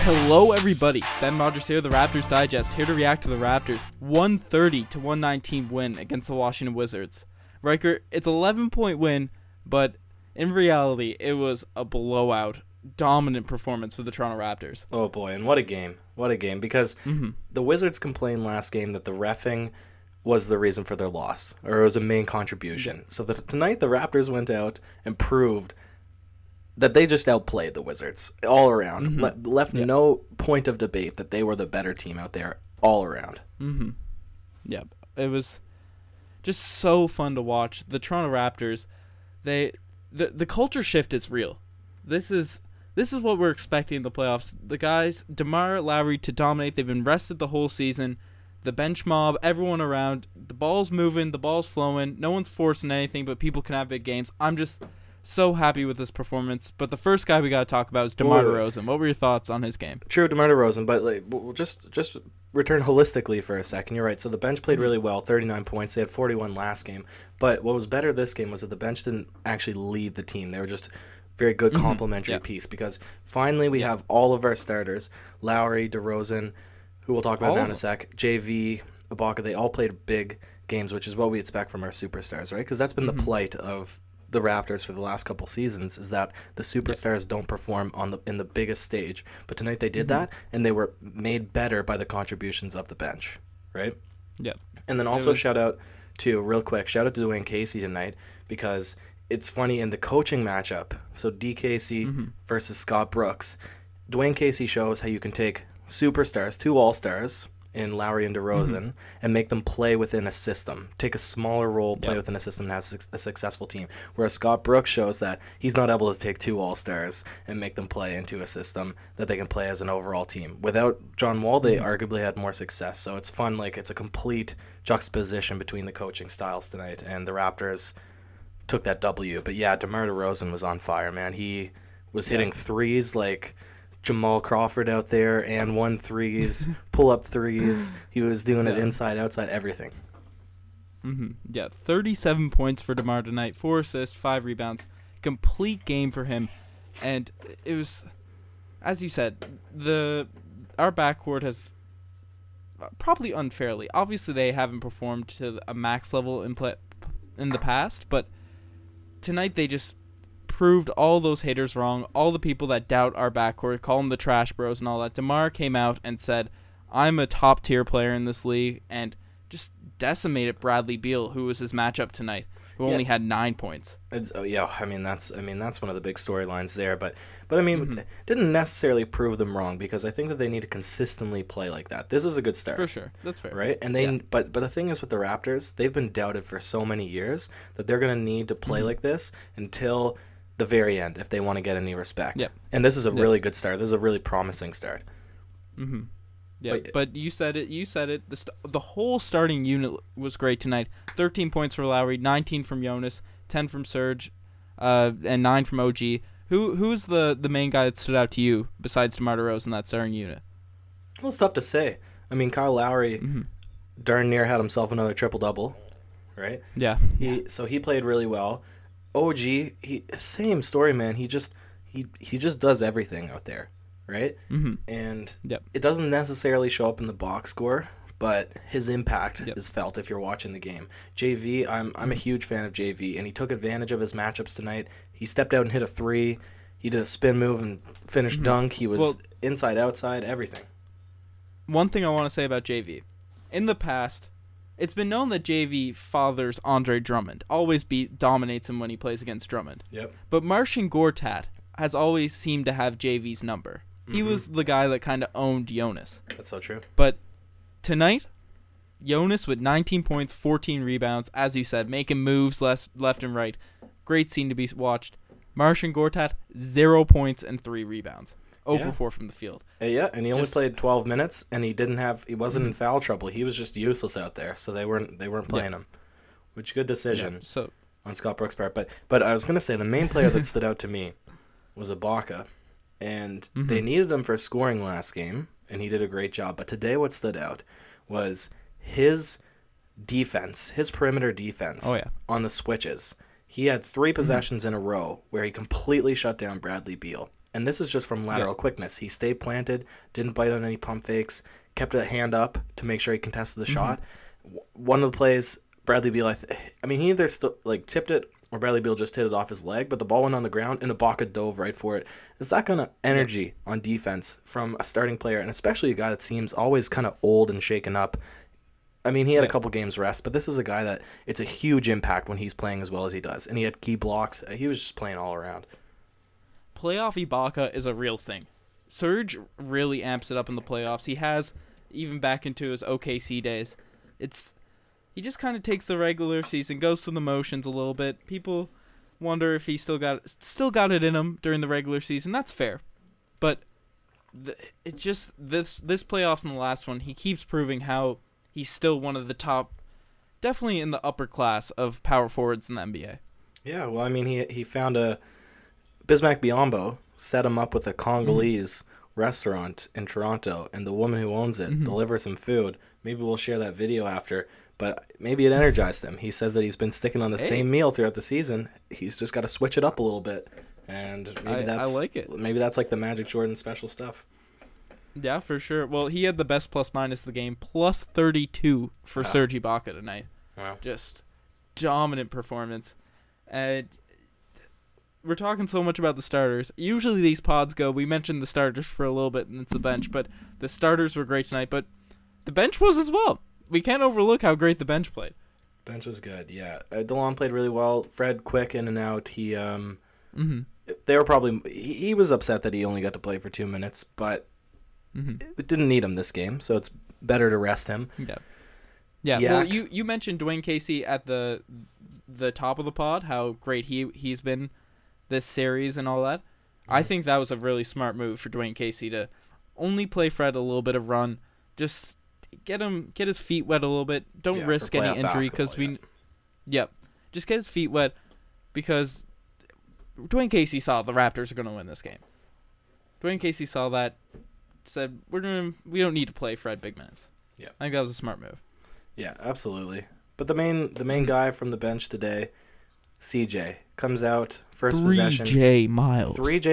Hello, everybody. Ben Rogers here, the Raptors Digest, here to react to the Raptors' 130-119 win against the Washington Wizards. Riker, it's an 11-point win, but in reality, it was a blowout, dominant performance for the Toronto Raptors. Oh boy, and what a game. What a game, because the Wizards complained last game that the reffing was the reason for their loss, or it was a main contribution. So tonight the Raptors went out and proved that they just outplayed the Wizards all around. Left no point of debate that they were the better team out there all around. Yeah, it was just so fun to watch. The Toronto Raptors, the culture shift is real. This is what we're expecting in the playoffs. The guys, DeMar, Lowry, to dominate. They've been rested the whole season. The bench mob, everyone around. The ball's moving, the ball's flowing. No one's forcing anything, but people can have big games. I'm just so happy with this performance. But the first guy we got to talk about is DeMar DeRozan. What were your thoughts on his game? True, DeMar DeRozan, but we'll just return holistically for a second. You're right. So the bench played really well, 39 points. They had 41 last game. But what was better this game was that the bench didn't actually lead the team. They were just very good complementary piece, because finally we have all of our starters, Lowry, DeRozan, who we'll talk about now in a sec, JV, Ibaka. They all played big games, which is what we expect from our superstars, right? Because that's been the plight of the Raptors for the last couple seasons, is that the superstars don't perform in the biggest stage. But tonight they did that, and they were made better by the contributions of the bench, right? Yeah. And then also shout out to Dwayne Casey tonight, because it's funny in the coaching matchup. So D. Casey versus Scott Brooks. Dwayne Casey shows how you can take superstars, two all-stars in Lowry and DeRozan, and make them play within a system. Take a smaller role, play within a system, and have a successful team. Whereas Scott Brooks shows that he's not able to take two all-stars and make them play into a system that they can play as an overall team. Without John Wall, they arguably had more success. So it's fun. Like, it's a complete juxtaposition between the coaching styles tonight, and the Raptors took that W. But yeah, DeMar DeRozan was on fire, man. He was hitting threes like Jamal Crawford out there, and 1-3s, pull-up threes. He was doing it inside, outside, everything. Yeah, 37 points for DeMar tonight, 4 assists, 5 rebounds. Complete game for him. And it was, as you said, our backcourt has probably unfairly. Obviously, they haven't performed to a max level in the past, but tonight they just proved all those haters wrong, all the people that doubt our backcourt, call them the trash bros and all that. DeMar came out and said, I'm a top-tier player in this league, and just decimated Bradley Beal, who was his matchup tonight, who only had 9 points. That's one of the big storylines there, but I mean, didn't necessarily prove them wrong, because I think that they need to consistently play like that. This is a good start. For sure. That's fair. Right? And but the thing is with the Raptors, they've been doubted for so many years that they're going to need to play like this until the very end if they want to get any respect. And this is a really good start. This is a really promising start. Yeah, but you said it. The whole starting unit was great tonight. 13 points for Lowry, 19 from Jonas, 10 from Serge, and 9 from OG. Who's the main guy that stood out to you besides DeMar DeRozan in that starting unit? Well, it's tough to say. I mean, Kyle Lowry darn near had himself another triple-double, right? Yeah. So he played really well. OG, same story, man. He just does everything out there, right? And it doesn't necessarily show up in the box score, but his impact is felt if you're watching the game. JV, I'm a huge fan of JV, and he took advantage of his matchups tonight. He stepped out and hit a 3. He did a spin move and finished dunk. He was inside, outside, everything. One thing I want to say about JV. In the past, it's been known that JV fathers Andre Drummond, always dominates him when he plays against Drummond. But Marcin Gortat has always seemed to have JV's number. He was the guy that kind of owned Jonas. That's so true. But tonight, Jonas with 19 points, 14 rebounds, as you said, making moves left and right. Great scene to be watched. Marcin Gortat, 0 points and 3 rebounds. 0 for 4 from the field. Yeah, and he only played 12 minutes, and he wasn't in foul trouble. He was just useless out there, so they weren't playing him. Which, good decision on Scott Brooks' part. But I was gonna say the main player that stood out to me was Ibaka, and they needed him for scoring last game, and he did a great job. But today, what stood out was his defense, his perimeter defense on the switches. He had 3 possessions in a row where he completely shut down Bradley Beal. And this is just from lateral quickness. He stayed planted, didn't bite on any pump fakes, kept a hand up to make sure he contested the shot. One of the plays, Bradley Beal, he either tipped it or Bradley Beal just hit it off his leg, but the ball went on the ground and Ibaka dove right for it. Is that kind of energy on defense from a starting player, and especially a guy that seems always kind of old and shaken up? I mean, he had a couple games rest, but this is a guy that it's a huge impact when he's playing as well as he does. And he had key blocks. He was just playing all around. Playoff Ibaka is a real thing. Serge really amps it up in the playoffs. He has, even back into his OKC days. He just kind of takes the regular season, goes through the motions a little bit. People wonder if he still got it in him during the regular season. That's fair. But it's just this playoffs and the last one, he keeps proving how he's still one of the top, definitely in the upper class of power forwards in the NBA. Yeah, well, I mean, he found Bismack Biyombo set him up with a Congolese restaurant in Toronto, and the woman who owns it delivers him food. Maybe we'll share that video after, but maybe it energized him. He says that he's been sticking on the same meal throughout the season. He's just got to switch it up a little bit, and maybe I like it. Maybe that's like the Magic Jordan special stuff. Yeah, for sure. Well, he had the best plus-minus of the game, plus 32 for Serge Ibaka tonight. Wow. Just dominant performance. And we're talking so much about the starters. Usually these pods we mentioned the starters for a little bit, and it's the bench, but the starters were great tonight, but the bench was as well. We can't overlook how great the bench played. Bench was good, yeah. DeLon played really well. Fred, quick in and out. He they were probably he was upset that he only got to play for 2 minutes, but it didn't need him this game, so it's better to rest him. Yeah. Well, you mentioned Dwayne Casey at the top of the pod, how great he's been this series and all that. I think that was a really smart move for Dwayne Casey to only play Fred a little bit of run, just get his feet wet a little bit. Don't risk any injury because just get his feet wet because Dwayne Casey saw the Raptors are going to win this game. Dwayne Casey saw that, said we don't need to play Fred big minutes. Yeah, I think that was a smart move. Yeah, absolutely. But the main guy from the bench today, CJ, comes out first possession. 3J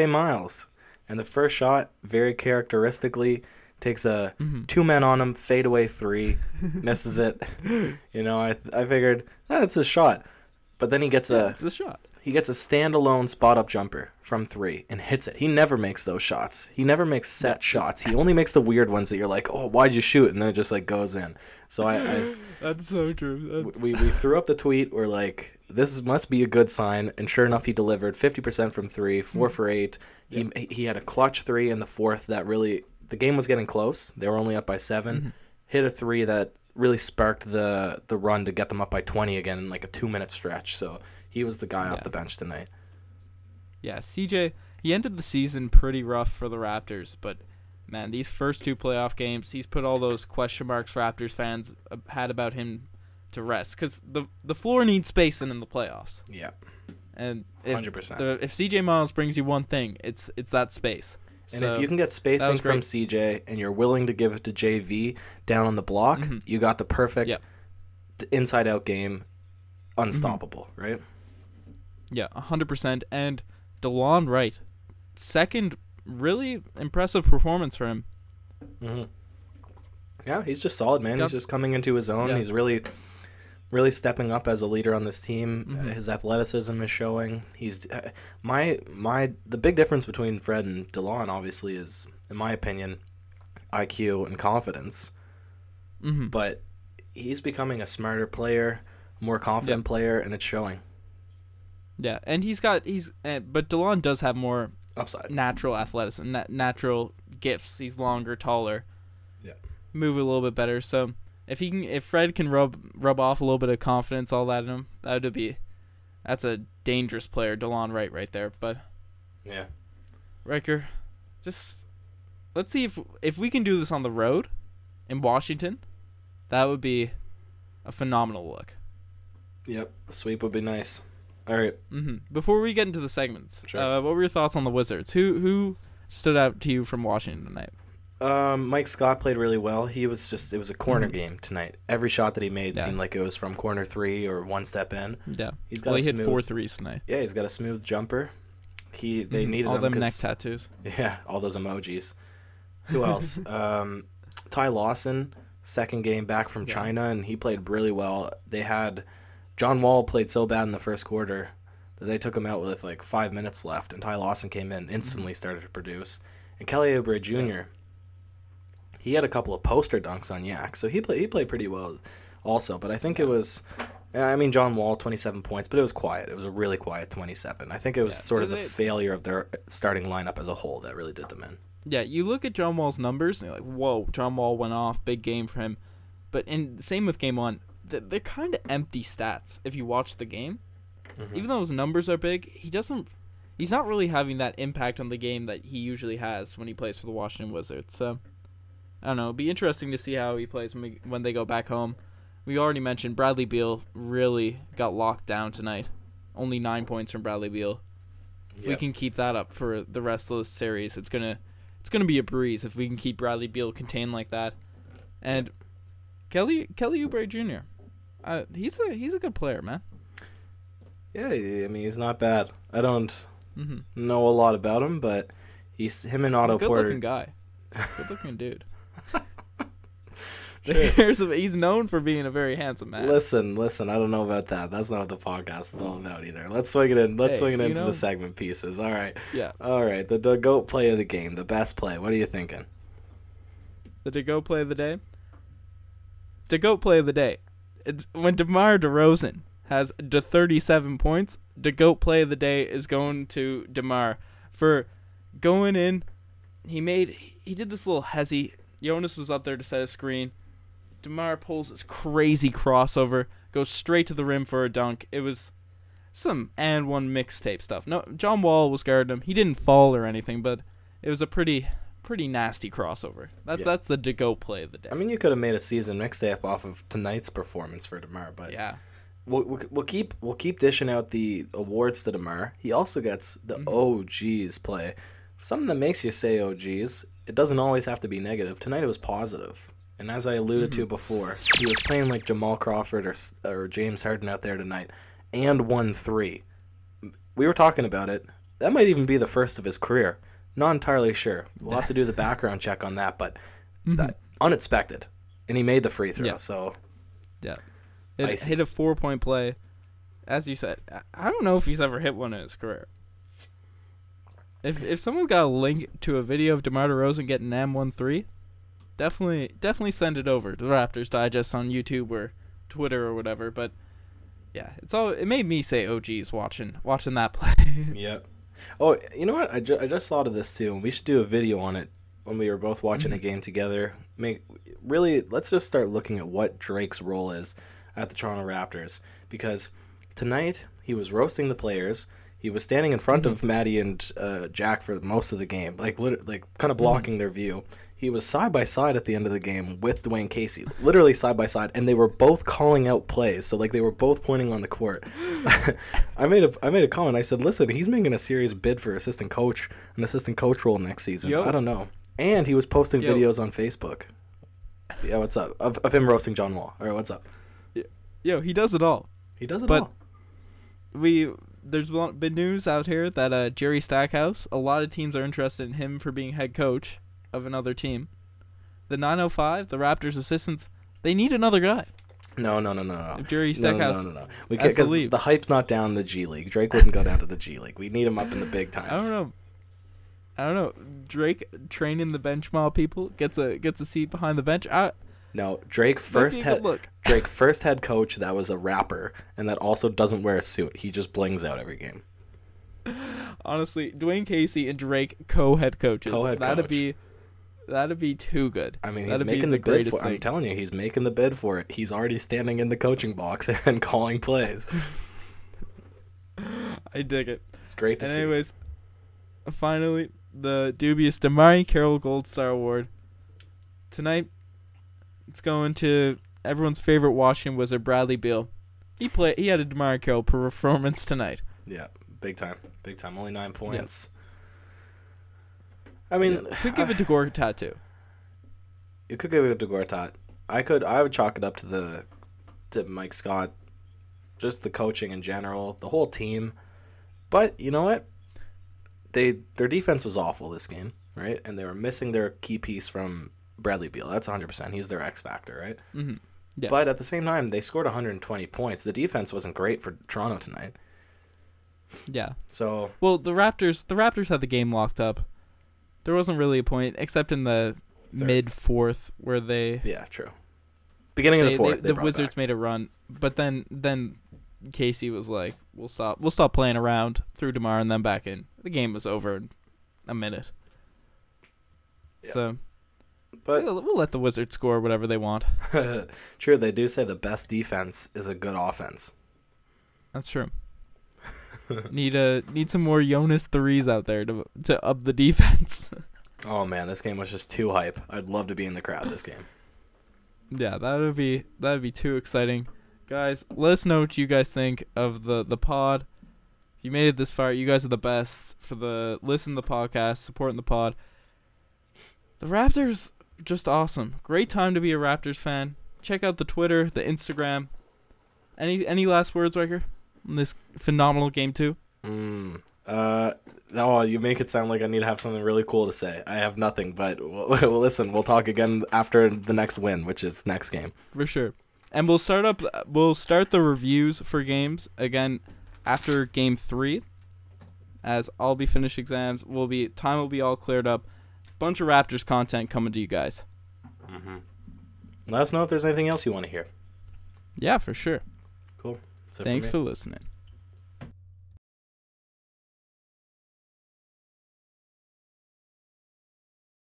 Miles. And the first shot, very characteristically, takes a 2-man on him, fadeaway 3, misses it. I figured that's a shot. But then it's a shot. He gets a standalone spot-up jumper from 3 and hits it. He never makes those shots. He never makes set shots. He only makes the weird ones that you're like, oh, why'd you shoot? And then it just goes in. So I That's so true. We threw up the tweet. We're like, this must be a good sign. And sure enough, he delivered 50% from 3, 4 for 8. He had a clutch 3 in the fourth that really, the game was getting close. They were only up by 7. Hit a 3 that really sparked the run to get them up by 20 again in a 2-minute stretch. So he was the guy off the bench tonight. Yeah, CJ, he ended the season pretty rough for the Raptors, but man, these first 2 playoff games, he's put all those question marks Raptors fans had about him to rest, because the floor needs space in the playoffs. Yeah, and 100%. If CJ Miles brings you one thing, it's that space. And if you can get spacing from CJ and you're willing to give it to JV down on the block, you got the perfect inside-out game, unstoppable, right? Yeah, 100%. And DeLon Wright, second really impressive performance for him. Yeah, he's just solid, man. He's just coming into his own. He's really stepping up as a leader on this team. His athleticism is showing. He's the big difference between Fred and DeLon, obviously, is, in my opinion, IQ and confidence. But he's becoming a smarter player, more confident player, and it's showing. Yeah, and but DeLon does have more upside, natural athleticism, natural gifts. He's longer, taller, move a little bit better. So if Fred can rub off a little bit of confidence, all that in him, that's a dangerous player, DeLon Wright right there. But Ryker, just let's see if we can do this on the road in Washington. That would be a phenomenal look. Yep, a sweep would be nice. All right. Before we get into the segments, what were your thoughts on the Wizards? Who stood out to you from Washington tonight? Mike Scott played really well. It was a corner game tonight. Every shot that he made seemed like it was from corner 3 or one step in. Yeah. He hit 4 threes tonight. Yeah, he's got a smooth jumper. They needed all him them neck tattoos. Yeah, all those emojis. Who else? Ty Lawson, second game back from China, and he played really well. They had John Wall played so bad in the first quarter that they took him out with like 5 minutes left, and Ty Lawson came in, instantly started to produce. And Kelly Oubre Jr., he had a couple of poster dunks on Yak, so he played pretty well also. But I think it was, John Wall, 27 points, but it was quiet. It was a really quiet 27. I think it was sort of the failure of their starting lineup as a whole that really did them in. Yeah, you look at John Wall's numbers, and you're like, whoa, John Wall went off, big game for him. But same with game one, they're kind of empty stats if you watch the game. Mm-hmm. Even though his numbers are big, he's not really having that impact on the game that he usually has when he plays for the Washington Wizards. So, I don't know. It'll be interesting to see how he plays when they go back home. We already mentioned Bradley Beal really got locked down tonight. Only 9 points from Bradley Beal. If we can keep that up for the rest of the series, it's gonna be a breeze if we can keep Bradley Beal contained like that. And Kelly Oubre Jr., he's a good player, man. Yeah, he's not bad. I don't know a lot about him, but him and Otto Porter. He's a good-looking guy. Good-looking dude. Sure. He's known for being a very handsome man. Listen, I don't know about that. That's not what the podcast is all about either. Let's swing it in. Let's swing it into the segment pieces. All right. Yeah. All right. The GOAT play of the game, the best play. What are you thinking? The GOAT play of the day? The GOAT play of the day. It's when DeMar DeRozan has 37 points. The GOAT play of the day is going to DeMar for going in. He did this little hezzy. Jonas was up there to set a screen. DeMar pulls this crazy crossover, goes straight to the rim for a dunk. It was some and one mixtape stuff. No, John Wall was guarding him. He didn't fall or anything, but it was a pretty nasty crossover. That's the GOAT play of the day. You could have made a season mixtape off of tonight's performance for DeMar, but yeah, we'll keep dishing out the awards to DeMar. He also gets the OGs play, something that makes you say OGs. It doesn't always have to be negative. Tonight it was positive. And as I alluded to before, he was playing like Jamal Crawford or James Harden out there tonight and won 3. We were talking about it. That might even be the first of his career. Not entirely sure. We'll have to do the background check on that, but that, unexpected. And he made the free throw, so... Yeah. It hit a 4-point play. As you said, I don't know if he's ever hit one in his career. If someone's got a link to a video of DeMar DeRozan getting an M13, definitely send it over to the Raptors Digest on YouTube or Twitter or whatever. But yeah, it made me say OGs watching that play. Yeah. Oh, you know what? I just thought of this too. We should do a video on it when we were both watching a game together. Let's just start looking at what Drake's role is at the Toronto Raptors, because tonight he was roasting the players. He was standing in front of Maddie and Jack for most of the game, like kind of blocking their view. He was side by side at the end of the game with Dwayne Casey, literally side by side, and they were both calling out plays. So they were both pointing on the court. I made a comment. I said, "Listen, he's making a serious bid for an assistant coach role next season." I don't know. And he was posting videos on Facebook. Yeah, what's up? Of him roasting John Wall. All right, what's up? Yo, he does it all. He does it all. There's been news out here that Jerry Stackhouse, a lot of teams are interested in him for being head coach of another team. The 905, the Raptors assistants, they need another guy. No. If Jerry Stackhouse No. Because the hype's not down in the G League. Drake wouldn't go down to the G League. We need him up in the big times. I don't know. Drake training the bench mob people gets a seat behind the bench. No, Drake first head coach that was a rapper and that also doesn't wear a suit. He just blings out every game. Honestly, Dwayne Casey and Drake co-head coaches. That'd be too good. He's making the bid for it. I'm telling you, he's making the bid for it. He's already standing in the coaching box and calling plays. I dig it. It's great to see. Anyways, finally, the dubious Damari Carroll Gold Star Award. Tonight, it's going to everyone's favorite Washington Wizard, Bradley Beal. He had a DeMar Carroll performance tonight. Yeah, big time. Only 9 points. Could give it to Gortat too. You could give it to Gortat. I would chalk it up to Mike Scott, just the coaching in general, the whole team. But you know what? their defense was awful this game, right? And they were missing their key piece from Bradley Beal. That's 100%. He's their X factor, right? Mm-hmm. Yeah. But at the same time, they scored 120 points. The defense wasn't great for Toronto tonight. Yeah. So well, the Raptors had the game locked up. There wasn't really a point except in the mid fourth where they true. Beginning of the fourth, the Wizards made a run, but then Casey was like, "We'll stop playing around." Threw DeMar and then back in. The game was over in a minute. Yeah. So, but we'll let the Wizards score whatever they want. True, they do say the best defense is a good offense. That's true. Need some more Jonas threes out there to up the defense. Oh man, this game was just too hype. I'd love to be in the crowd this game. Yeah, that would be too exciting. Guys, let us know what you guys think of the pod. If you made it this far, you guys are the best for the listen to the podcast, supporting the pod. The Raptors, just awesome. Great time to be a Raptors fan. Check out the Twitter, the Instagram. Any last words, Riker, on this phenomenal game 2? You make it sound like I need to have something really cool to say. I have nothing, but well, listen, we'll talk again after the next win, which is next game. For sure. And we'll start the reviews for games again after game 3. As I'll be finished exams, time will be all cleared up. Bunch of Raptors content coming to you guys. Mm-hmm. Let us know if there's anything else you want to hear. Yeah, for sure. Cool. Thanks for listening.